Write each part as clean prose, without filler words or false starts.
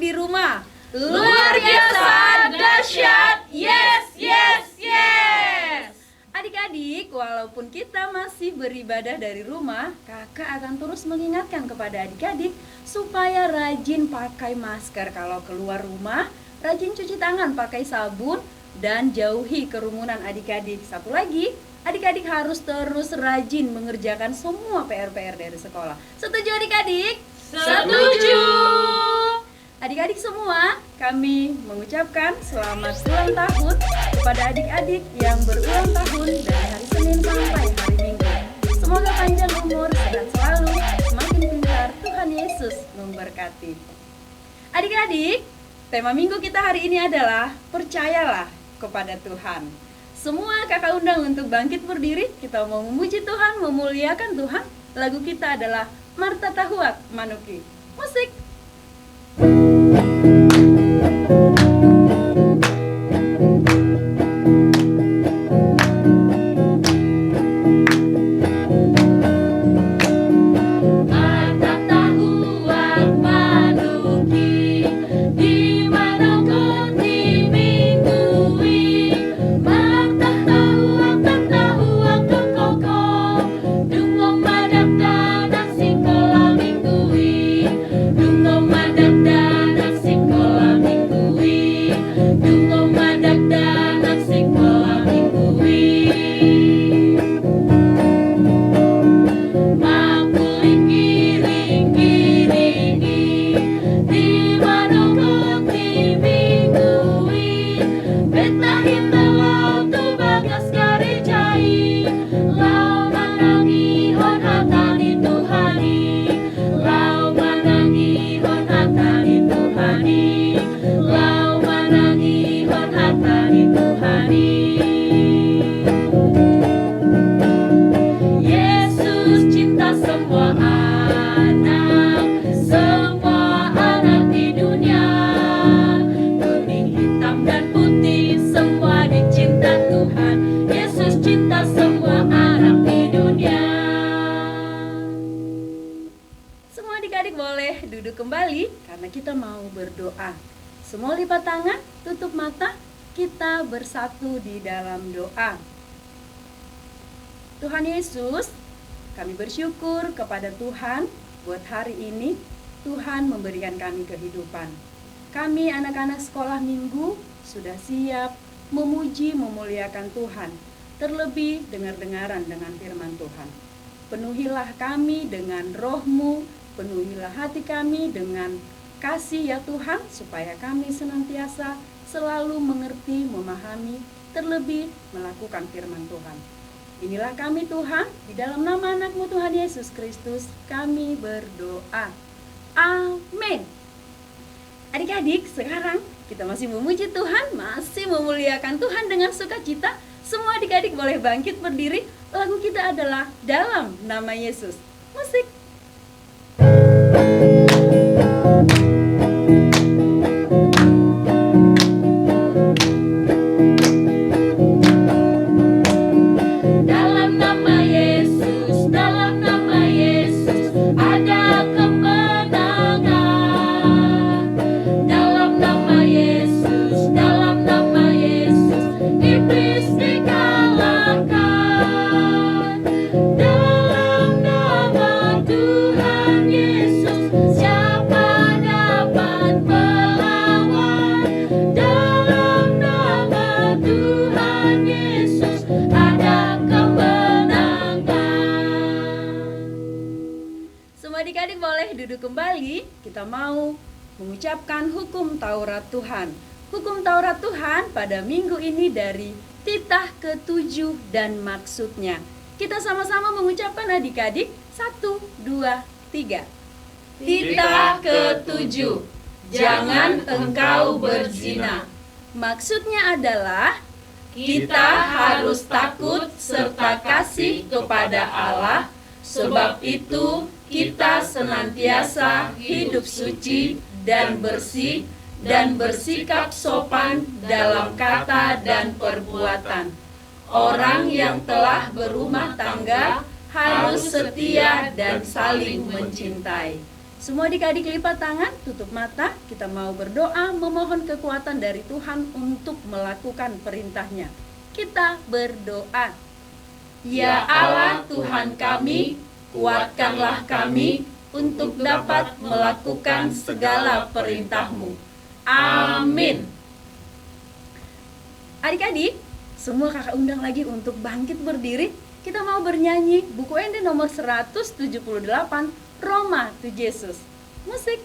di rumah. Luar biasa, dahsyat, yes, yes, yes. Adik-adik, walaupun kita masih beribadah dari rumah, kakak akan terus mengingatkan kepada adik-adik supaya rajin pakai masker kalau keluar rumah, rajin cuci tangan pakai sabun, dan jauhi kerumunan adik-adik. Satu lagi, adik-adik harus terus rajin mengerjakan semua PR-PR dari sekolah. Setuju adik-adik? Setuju. Adik-adik semua, kami mengucapkan selamat ulang tahun kepada adik-adik yang berulang tahun dari hari Senin sampai hari Minggu. Semoga panjang umur, sehat selalu, semakin pintar, Tuhan Yesus memberkati. Adik-adik, tema minggu kita hari ini adalah percayalah kepada Tuhan. Semua kakak undang untuk bangkit berdiri. Kita mau memuji Tuhan, memuliakan Tuhan. Lagu kita adalah Marta Tahuak Manuki. Musik. Kembali karena kita mau berdoa. Semua lipat tangan, tutup mata, kita bersatu di dalam doa. Tuhan Yesus, kami bersyukur kepada Tuhan buat hari ini. Tuhan memberikan kami kehidupan. Kami anak-anak sekolah minggu sudah siap memuji, memuliakan Tuhan. Terlebih dengar-dengaran dengan firman Tuhan. Penuhilah kami dengan roh-Mu, penuhilah hati kami dengan kasih ya Tuhan, supaya kami senantiasa selalu mengerti, memahami, terlebih melakukan firman Tuhan. Inilah kami Tuhan, di dalam nama anak-Mu Tuhan Yesus Kristus, kami berdoa. Amin. Adik-adik, sekarang kita masih memuji Tuhan, masih memuliakan Tuhan dengan sukacita. Semua adik-adik boleh bangkit berdiri. Lagu kita adalah Dalam Nama Yesus. Musik. Adik-adik boleh duduk kembali. Kita mau mengucapkan hukum Taurat Tuhan. Hukum Taurat Tuhan pada minggu ini dari titah ke-7 dan maksudnya. Kita sama-sama mengucapkan adik-adik. 1, 2, 3. Titah ke-7. Jangan engkau berzina. Maksudnya adalah kita harus takut serta kasih kepada Allah, sebab itu kita senantiasa hidup suci dan bersih dan bersikap sopan dalam kata dan perbuatan. Orang yang telah berumah tangga harus setia dan saling mencintai. Semua adik-adik lipat tangan, tutup mata, kita mau berdoa memohon kekuatan dari Tuhan untuk melakukan perintahnya. Kita berdoa. Ya Allah Tuhan kami, kuatkanlah kami untuk dapat melakukan segala perintah-Mu. Amin. Adik-adik, semua kakak undang lagi untuk bangkit berdiri. Kita mau bernyanyi buku ND nomor 178, Roma to Yesus. Musik.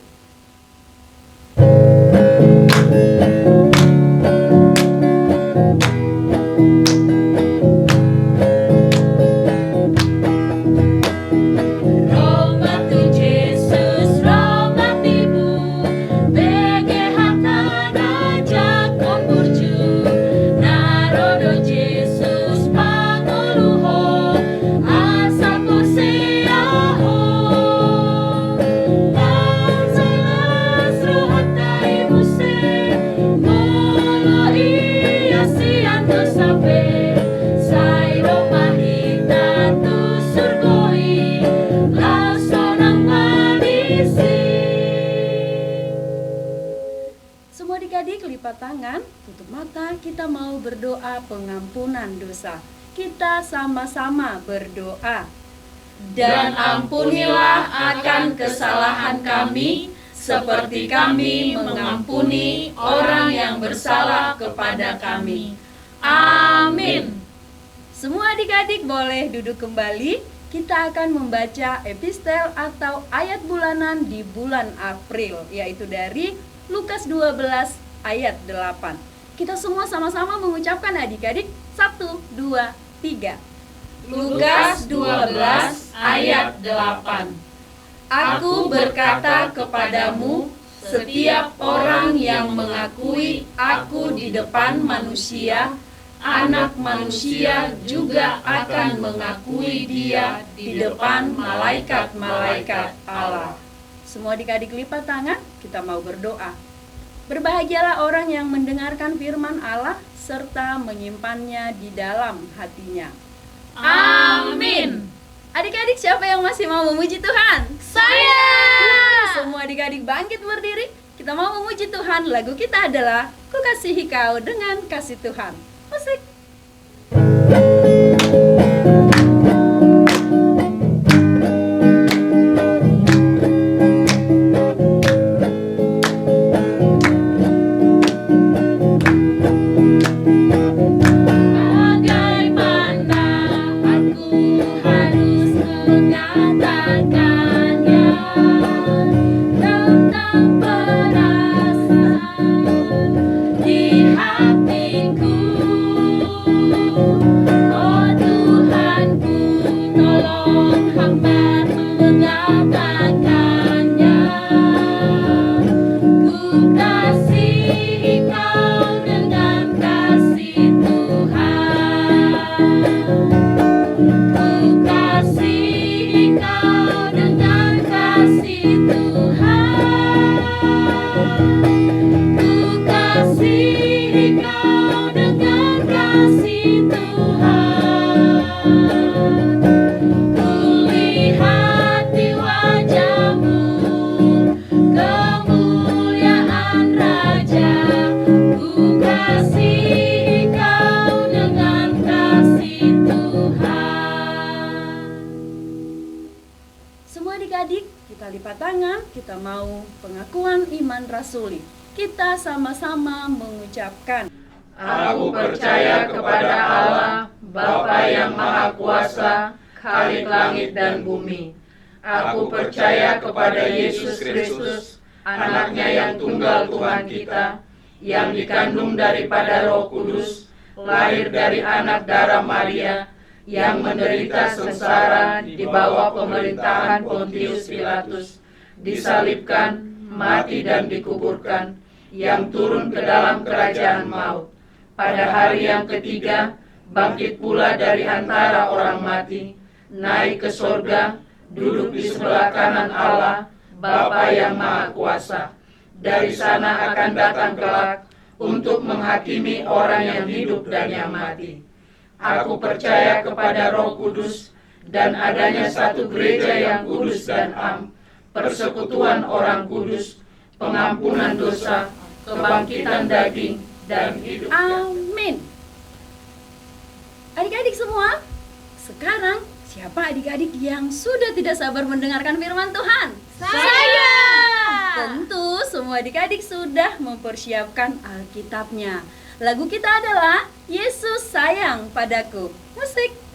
Tangan, tutup mata, kita mau berdoa pengampunan dosa. Kita sama-sama berdoa. Dan ampunilah akan kesalahan kami, seperti kami mengampuni orang yang bersalah kepada kami. Amin. Semua adik-adik boleh duduk kembali. Kita akan membaca epistel atau ayat bulanan di bulan April, yaitu dari Lukas 12 ayat 8. Kita semua sama-sama mengucapkan adik-adik. 1, 2, 3. Lukas 12 ayat 8. Aku berkata kepadamu, setiap orang yang mengakui aku di depan manusia, Anak Manusia juga akan mengakui dia di depan malaikat-malaikat Allah. Semua adik-adik lipat tangan, kita mau berdoa. Berbahagialah orang yang mendengarkan firman Allah serta menyimpannya di dalam hatinya. Amin. Adik-adik, siapa yang masih mau memuji Tuhan? Saya. Semua adik-adik bangkit berdiri. Kita mau memuji Tuhan. Lagu kita adalah Ku Kasihi Kau dengan Kasih Tuhan. Musik. Kita mau pengakuan iman rasuli. Kita sama-sama mengucapkan, Aku percaya kepada Allah, Bapa yang Maha Kuasa, Khalik langit dan bumi. Aku percaya kepada Yesus Kristus, Anaknya yang tunggal Tuhan kita, yang dikandung daripada Roh Kudus, lahir dari anak darah Maria, yang menderita sengsara di bawah pemerintahan Pontius Pilatus, disalibkan, mati dan dikuburkan, yang turun ke dalam kerajaan maut. Pada hari yang ketiga, bangkit pula dari antara orang mati, naik ke sorga, duduk di sebelah kanan Allah, Bapa yang Maha Kuasa. Dari sana akan datang kelak untuk menghakimi orang yang hidup dan yang mati. Aku percaya kepada Roh Kudus dan adanya satu gereja yang kudus dan am, persekutuan orang kudus, pengampunan dosa, kebangkitan daging, dan hidup. Amin. Adik-adik semua, sekarang siapa adik-adik yang sudah tidak sabar mendengarkan firman Tuhan? Saya! Tentu semua adik-adik sudah mempersiapkan Alkitabnya. Lagu kita adalah Yesus Sayang Padaku. Musik.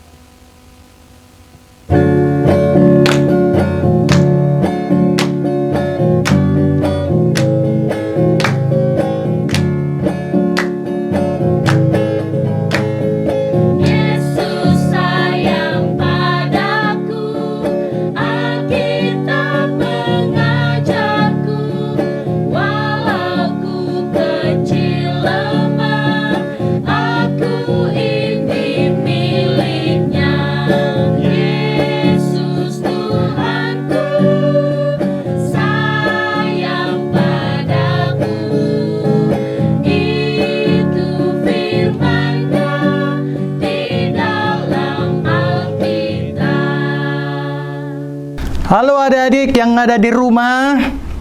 Halo adik-adik yang ada di rumah,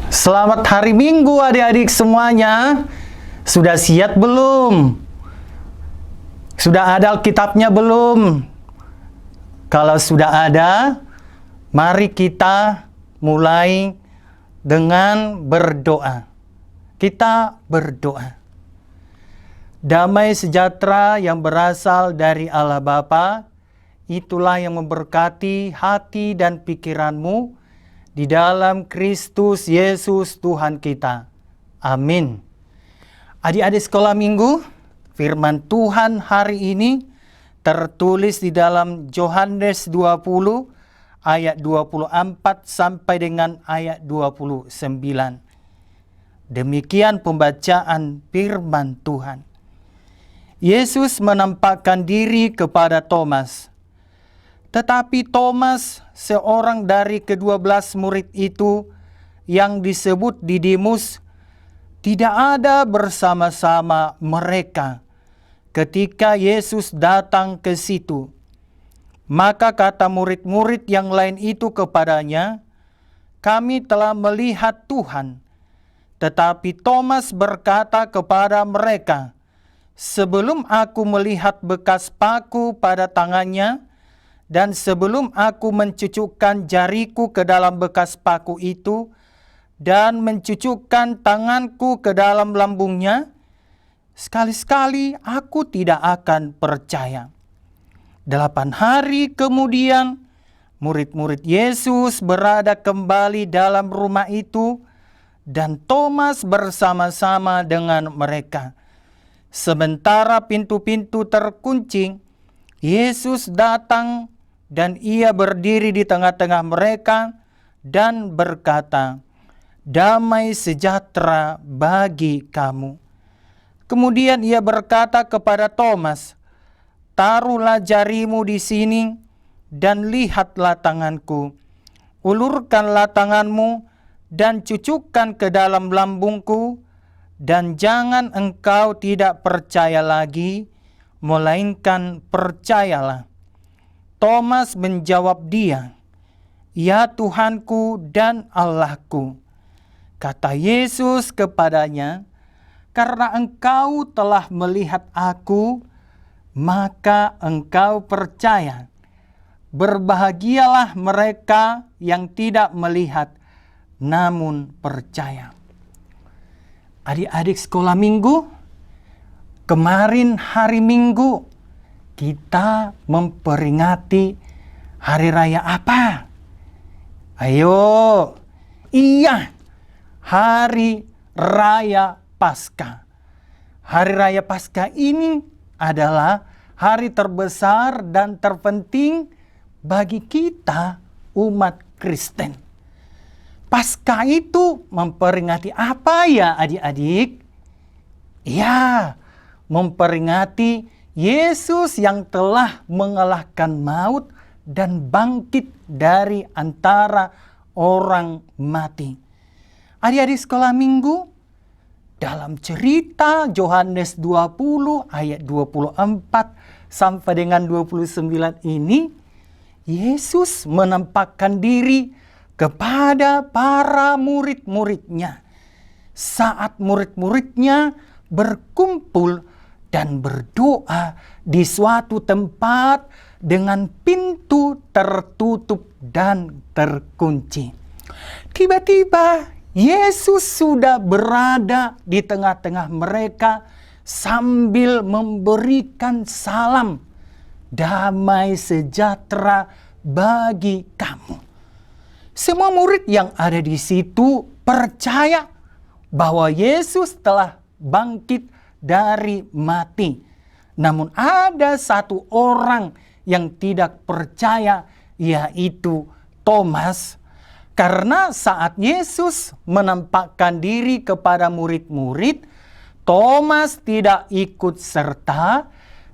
selamat hari Minggu adik-adik semuanya. Sudah siap belum? Sudah ada Alkitabnya belum? Kalau sudah ada, mari kita mulai dengan berdoa. Kita berdoa. Damai sejahtera yang berasal dari Allah Bapa, itulah yang memberkati hati dan pikiranmu di dalam Kristus Yesus Tuhan kita. Amin. Adik-adik sekolah minggu, firman Tuhan hari ini tertulis di dalam Yohanes 20 ayat 24 sampai dengan ayat 29. Demikian pembacaan firman Tuhan. Yesus menampakkan diri kepada Thomas. Tetapi Thomas, seorang dari ke-12 murid itu yang disebut Didimus, tidak ada bersama-sama mereka ketika Yesus datang ke situ. Maka kata murid-murid yang lain itu kepadanya, "Kami telah melihat Tuhan." Tetapi Thomas berkata kepada mereka, "Sebelum aku melihat bekas paku pada tangannya, dan sebelum aku mencucukkan jariku ke dalam bekas paku itu, dan mencucukkan tanganku ke dalam lambungnya, sekali-sekali aku tidak akan percaya." 8 hari kemudian, murid-murid Yesus berada kembali dalam rumah itu, dan Thomas bersama-sama dengan mereka. Sementara pintu-pintu terkunci, Yesus datang dan ia berdiri di tengah-tengah mereka dan berkata, "Damai sejahtera bagi kamu." Kemudian ia berkata kepada Thomas, "Taruhlah jarimu di sini dan lihatlah tanganku. Ulurkanlah tanganmu dan cucukkan ke dalam lambungku, dan jangan engkau tidak percaya lagi, melainkan percayalah." Thomas menjawab dia, "Ya Tuhanku dan Allahku." Kata Yesus kepadanya, "Karena engkau telah melihat aku, maka engkau percaya. Berbahagialah mereka yang tidak melihat, namun percaya." Adik-adik sekolah minggu, kemarin hari Minggu kita memperingati hari raya apa? Ayo, iya, hari raya Paskah. Hari raya Paskah ini adalah hari terbesar dan terpenting bagi kita umat Kristen. Paskah itu memperingati apa ya adik-adik? Ya, memperingati Yesus yang telah mengalahkan maut dan bangkit dari antara orang mati. Adik-adik sekolah minggu, dalam cerita Yohanes 20 ayat 24 sampai dengan 29 ini, Yesus menampakkan diri kepada para murid-muridnya saat murid-muridnya berkumpul dan berdoa di suatu tempat dengan pintu tertutup dan terkunci. Tiba-tiba Yesus sudah berada di tengah-tengah mereka sambil memberikan salam, "Damai sejahtera bagi kamu." Semua murid yang ada di situ percaya bahwa Yesus telah bangkit dari mati. Namun ada satu orang yang tidak percaya, yaitu Thomas. Karena saat Yesus menampakkan diri kepada murid-murid, Thomas tidak ikut serta,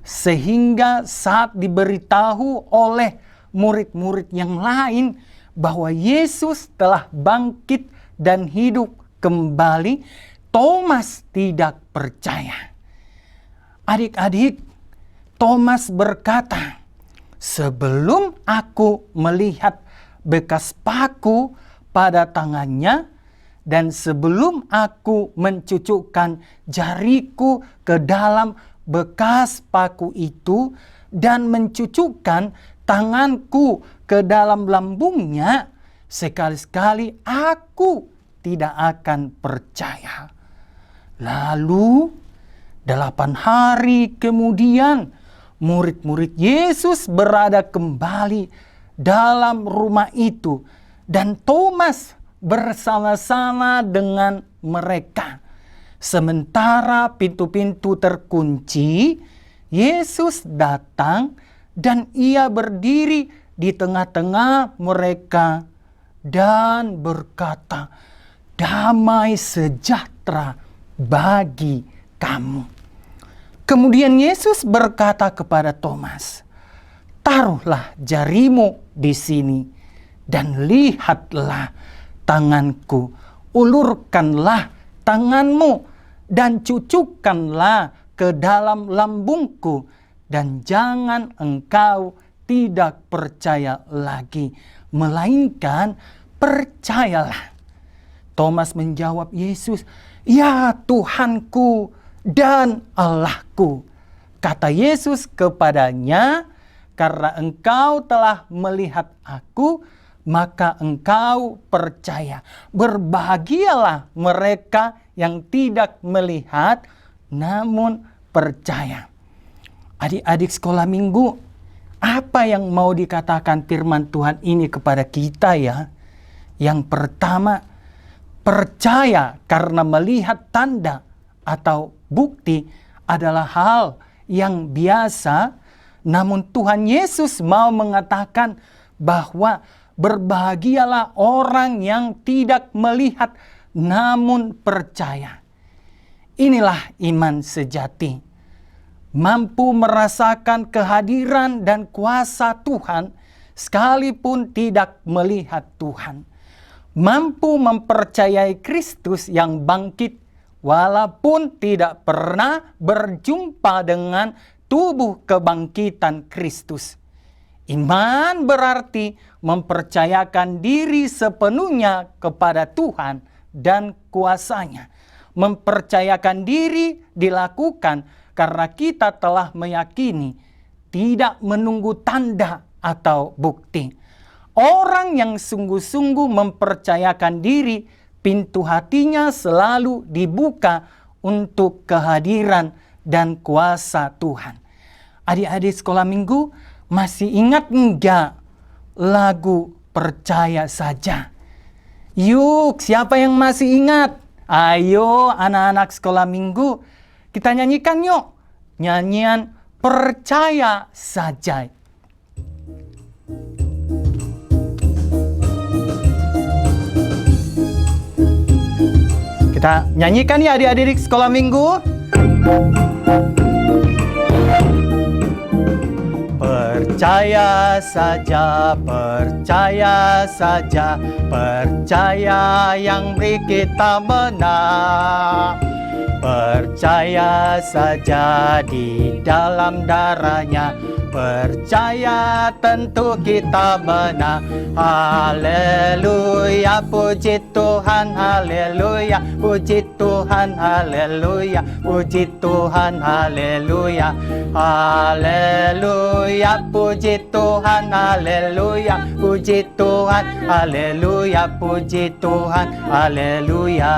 sehingga saat diberitahu oleh murid-murid yang lain bahwa Yesus telah bangkit dan hidup kembali, Thomas tidak percaya. Adik-adik, Thomas berkata, "Sebelum aku melihat bekas paku pada tangannya, dan sebelum aku mencucukkan jariku ke dalam bekas paku itu, dan mencucukkan tanganku ke dalam lambungnya, sekali-sekali aku tidak akan percaya." Lalu 8 hari kemudian murid-murid Yesus berada kembali dalam rumah itu, dan Thomas bersama-sama dengan mereka. Sementara pintu-pintu terkunci, Yesus datang dan ia berdiri di tengah-tengah mereka dan berkata, "Damai sejahtera bagi kamu." Kemudian Yesus berkata kepada Thomas, "Taruhlah jarimu di sini dan lihatlah tanganku. Ulurkanlah tanganmu dan cucukkanlah ke dalam lambungku, dan jangan engkau tidak percaya lagi, melainkan percayalah." Thomas menjawab Yesus, "Ya Tuhanku dan Allahku." Kata Yesus kepadanya, "Karena engkau telah melihat aku, maka engkau percaya. Berbahagialah mereka yang tidak melihat, namun percaya." Adik-adik sekolah minggu, apa yang mau dikatakan firman Tuhan ini kepada kita ya? Yang pertama, percaya karena melihat tanda atau bukti adalah hal yang biasa, namun Tuhan Yesus mau mengatakan bahwa berbahagialah orang yang tidak melihat namun percaya. Inilah iman sejati, mampu merasakan kehadiran dan kuasa Tuhan sekalipun tidak melihat Tuhan. Mampu mempercayai Kristus yang bangkit walaupun tidak pernah berjumpa dengan tubuh kebangkitan Kristus. Iman berarti mempercayakan diri sepenuhnya kepada Tuhan dan kuasa-Nya. Mempercayakan diri dilakukan karena kita telah meyakini, tidak menunggu tanda atau bukti. Orang yang sungguh-sungguh mempercayakan diri, pintu hatinya selalu dibuka untuk kehadiran dan kuasa Tuhan. Adik-adik sekolah minggu, masih ingat enggak lagu Percaya Saja? Yuk, siapa yang masih ingat? Ayo anak-anak sekolah minggu, kita nyanyikan yuk nyanyian Percaya Saja. Kita nyanyikan ya adik-adik sekolah minggu. Percaya saja, percaya saja, percaya yang beri kita menang. percaya saja di dalam darahnya. Percaya tentu kita menang. Haleluya, puji Tuhan, haleluya, puji Tuhan, haleluya, puji Tuhan, haleluya. Haleluya, puji Tuhan, haleluya, puji Tuhan, haleluya, puji Tuhan, haleluya.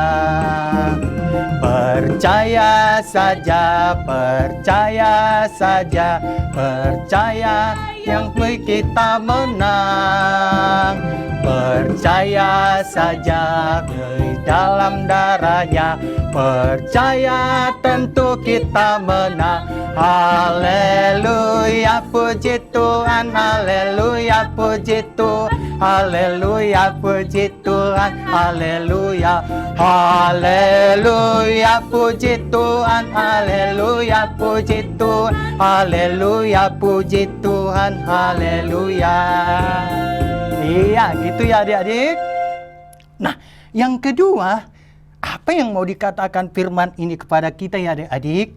Percaya saja, percaya saja, percaya yang kita menang. Percaya saja di dalam darahnya. Percaya tentu kita menang. Haleluya, puji Tuhan, haleluya, puji Tuhan, haleluya, puji Tuhan, haleluya. Haleluya, puji Tuhan, haleluya, puji Tuhan, haleluya, puji Tuhan, haleluya. Iya, gitu ya adik-adik. Nah, yang kedua, apa yang mau dikatakan firman ini kepada kita ya adik-adik?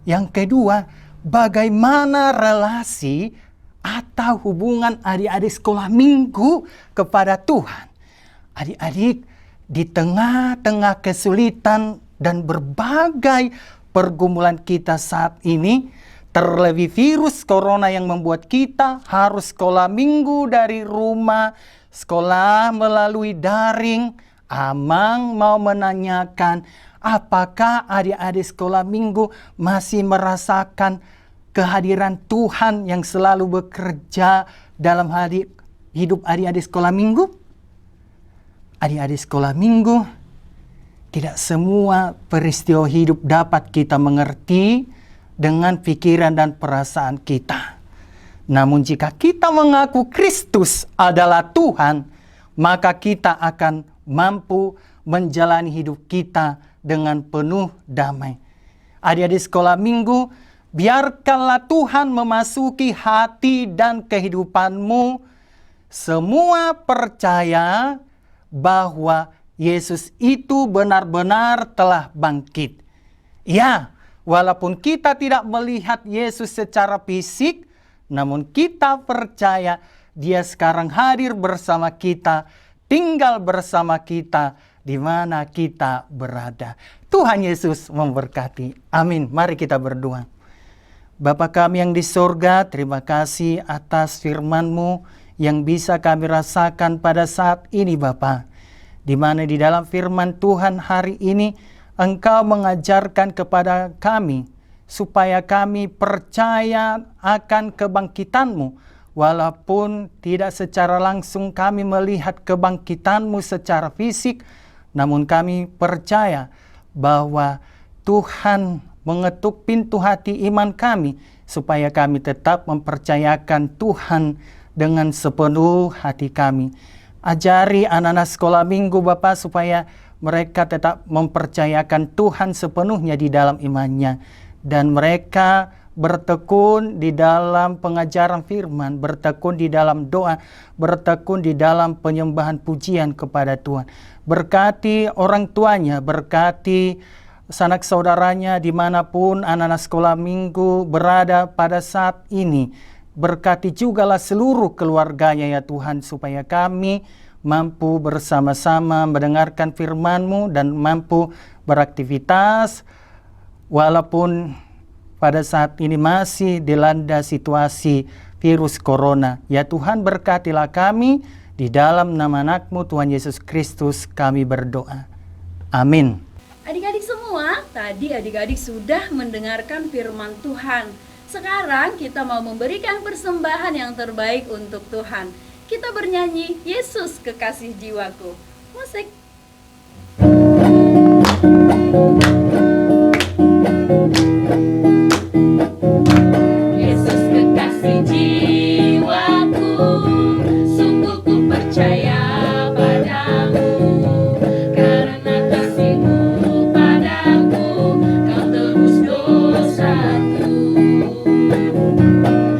Yang kedua, bagaimana relasi atau hubungan adik-adik sekolah minggu kepada Tuhan? Adik-adik, di tengah-tengah kesulitan dan berbagai pergumulan kita saat ini, terlebih virus corona yang membuat kita harus sekolah minggu dari rumah, sekolah melalui daring. Amang mau menanyakan, apakah adik-adik sekolah minggu masih merasakan kehadiran Tuhan yang selalu bekerja dalam hidup adik-adik sekolah minggu? Adik-adik sekolah minggu, tidak semua peristiwa hidup dapat kita mengerti dengan pikiran dan perasaan kita. Namun jika kita mengaku Kristus adalah Tuhan, maka kita akan mampu menjalani hidup kita dengan penuh damai. Adik-adik sekolah minggu, biarkanlah Tuhan memasuki hati dan kehidupanmu. Semua percaya bahwa Yesus itu benar-benar telah bangkit. Ya, walaupun kita tidak melihat Yesus secara fisik, namun kita percaya Dia sekarang hadir bersama kita, tinggal bersama kita di mana kita berada. Tuhan Yesus memberkati. Amin. Mari kita berdoa. Bapa kami yang di sorga, terima kasih atas firman-Mu yang bisa kami rasakan pada saat ini Bapa. Di mana di dalam firman Tuhan hari ini Engkau mengajarkan kepada kami supaya kami percaya akan kebangkitan-Mu. Walaupun tidak secara langsung kami melihat kebangkitan-Mu secara fisik, namun kami percaya bahwa Tuhan mengetuk pintu hati iman kami supaya kami tetap mempercayakan Tuhan dengan sepenuh hati kami. Ajari anak-anak sekolah minggu Bapa supaya mereka tetap mempercayakan Tuhan sepenuhnya di dalam imannya. Dan mereka bertekun di dalam pengajaran firman, bertekun di dalam doa, bertekun di dalam penyembahan pujian kepada Tuhan. Berkati orang tuanya, berkati sanak saudaranya dimanapun anak-anak sekolah minggu berada pada saat ini. Berkati jugalah seluruh keluarganya ya Tuhan, supaya kami mampu bersama-sama mendengarkan firman-Mu dan mampu beraktivitas walaupun pada saat ini masih dilanda situasi virus corona. Ya Tuhan, berkatilah kami, di dalam nama anak-Mu Tuhan Yesus Kristus kami berdoa. Amin. Adik-adik semua, tadi adik-adik sudah mendengarkan firman Tuhan. Sekarang kita mau memberikan persembahan yang terbaik untuk Tuhan. Kita bernyanyi Yesus Kekasih Jiwaku. Musik. Yesus kekasih jiwaku, sungguh ku percaya padamu, karena kasih-Mu padaku, Kau tebus dosaku.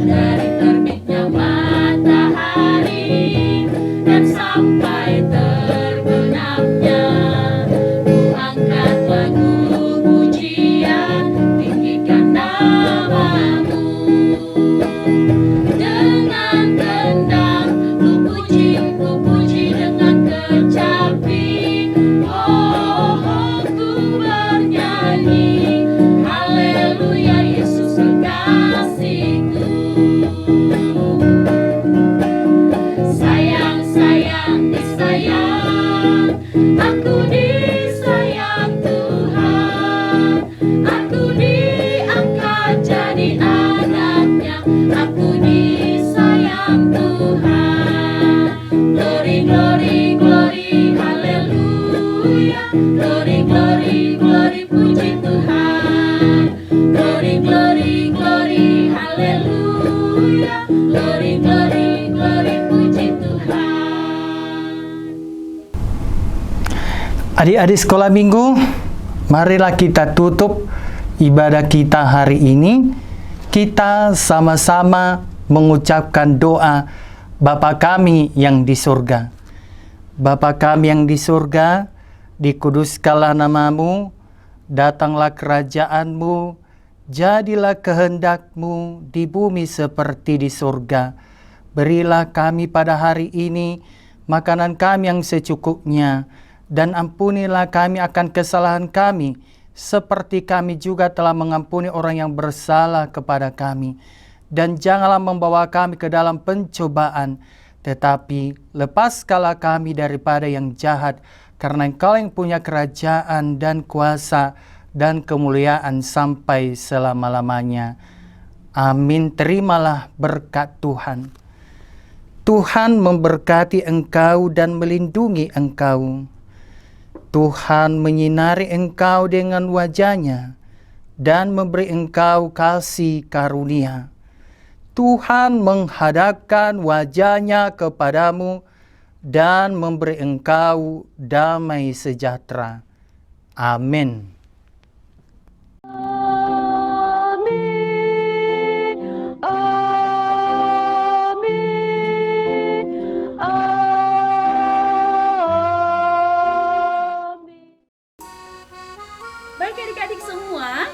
Dari terbitnya matahari dan sampai terbenamnya, ku angkat lagu Aku diangkat jadi anaknya, aku disayang Tuhan. Glory, glory, glory, haleluya. Glory, glory, glory, puji Tuhan. Glory, glory, glory, haleluya. Glory, glory, glory, puji Tuhan. Adik-adik sekolah minggu, marilah kita tutup ibadah kita hari ini. Kita sama-sama mengucapkan doa Bapa kami yang di surga. Bapa kami yang di surga, dikuduskanlah namamu, datanglah kerajaanmu, jadilah kehendakmu di bumi seperti di surga. Berilah kami pada hari ini makanan kami yang secukupnya, dan ampunilah kami akan kesalahan kami, seperti kami juga telah mengampuni orang yang bersalah kepada kami. Dan janganlah membawa kami ke dalam pencobaan, tetapi lepaskanlah kami daripada yang jahat, karena Engkau yang punya kerajaan dan kuasa dan kemuliaan sampai selama-lamanya. Amin. Terimalah berkat Tuhan. Tuhan memberkati engkau dan melindungi engkau. Tuhan menyinari engkau dengan wajah-Nya dan memberi engkau kasih karunia. Tuhan menghadapkan wajah-Nya kepadamu dan memberi engkau damai sejahtera. Amin. Baik adik-adik semua,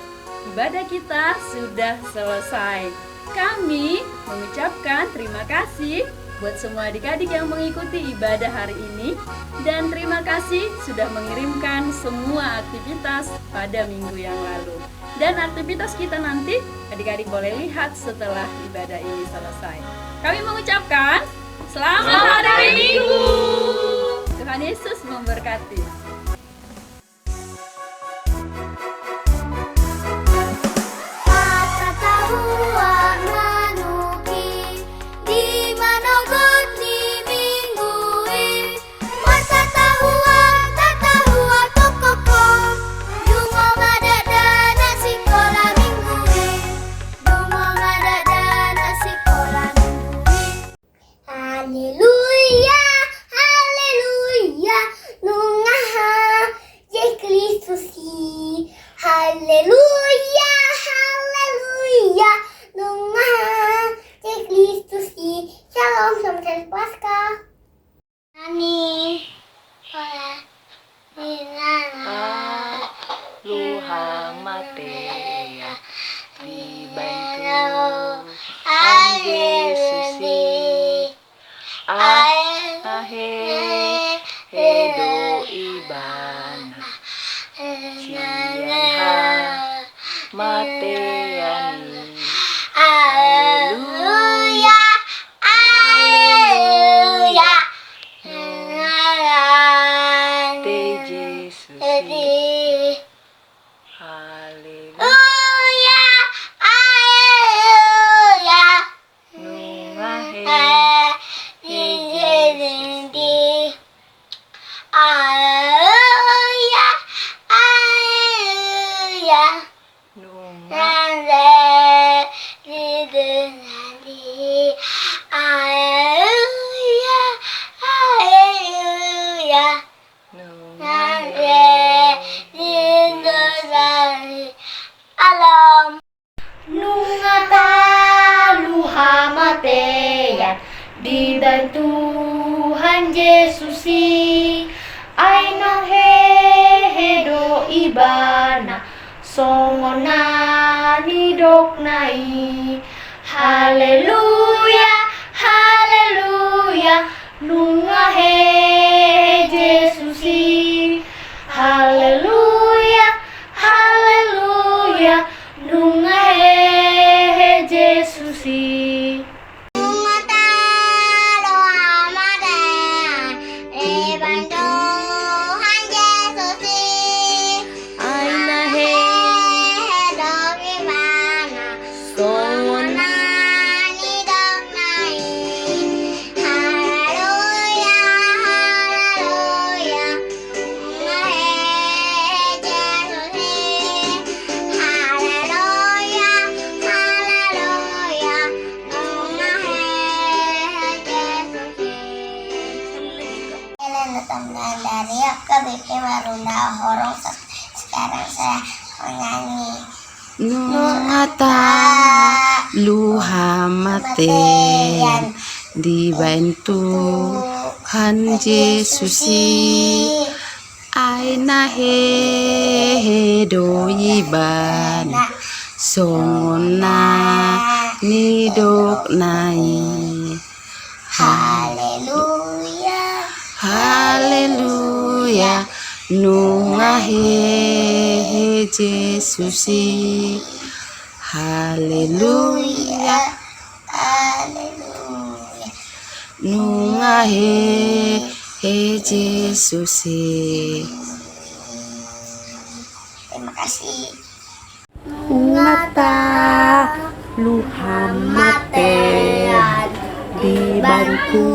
ibadah kita sudah selesai. Kami mengucapkan terima kasih buat semua adik-adik yang mengikuti ibadah hari ini, dan terima kasih sudah mengirimkan semua aktivitas pada minggu yang lalu. Dan aktivitas kita nanti adik-adik boleh lihat setelah ibadah ini selesai. Kami mengucapkan selamat hari Minggu. Tuhan Yesus memberkati. Haleluya, haleluya, nungaha, Yesus Kristus. Haleluya, haleluya, nungaha, Yesus Kristus. Shalom, selamat hari Paskah. Ani, hola, Luha Matea dibantu Yesus. Hedo ibana Cianha Mateani. Haleluya, haleluya, Te Jesus. haleluya, haleluya, Nungahe haleluya, haleluya, Nungahe haleluya, haleluya, alam nungata luha mateya di dan Tuhan Yesus aina hedo ibana songonani doknai. Haleluya, haleluya, nungahe Yesus. Haleluya, haleluya, nungahe Yesus. Aina he horong. Sekarang saya menyanyi. Nungata luhamaten dibantu Tuhan Yesus aina he doiban songona nidok nai Haleluya. haleluya nungahe Yesus haleluya Haleluya. nungahe Yesus. Terima kasih. Ngata luhamaten dibantu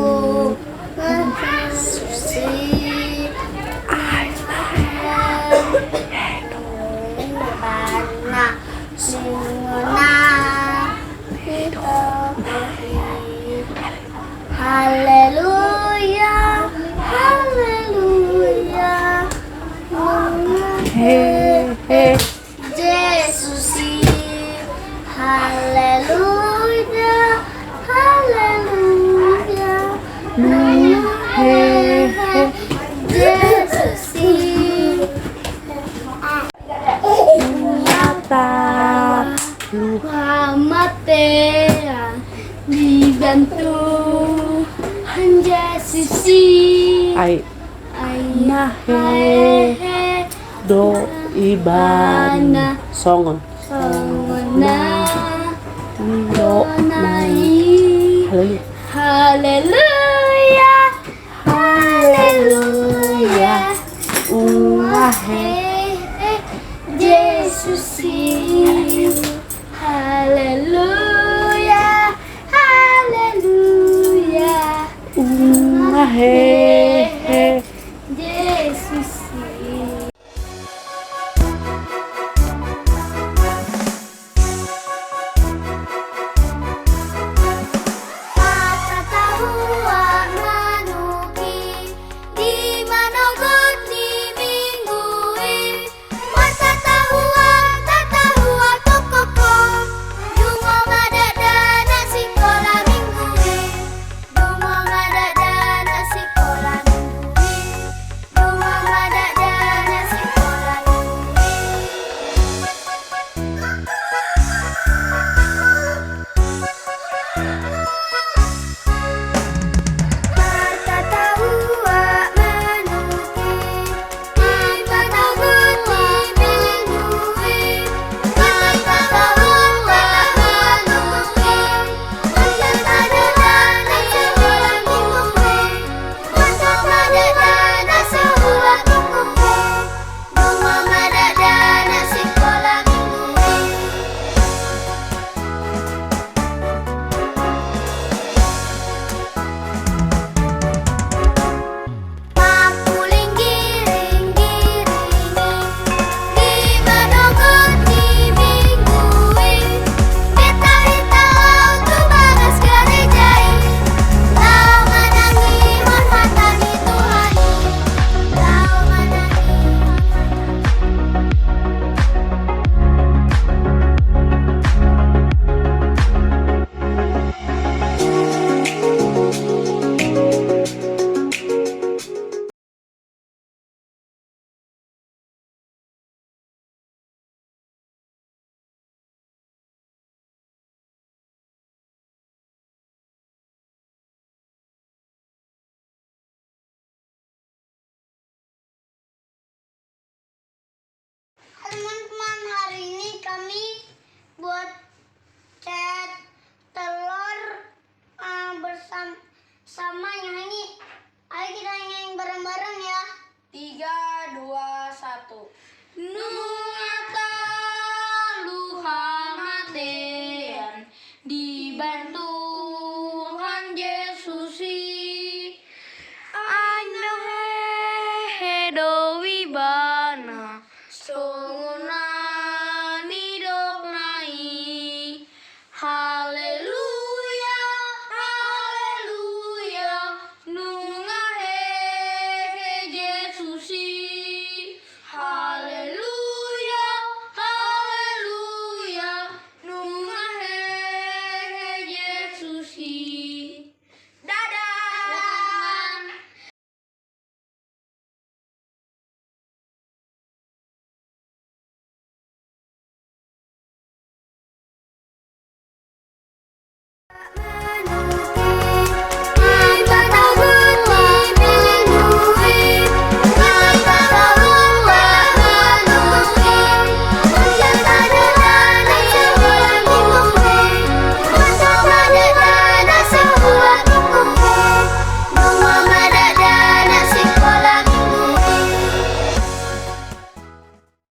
Haleluya, haleluya, Yesus, haleluya, haleluya, Yesus, luhamaten dibantu Yesus aina he do iban songon songona nidok nai haleluya haleluya ungahe Yesus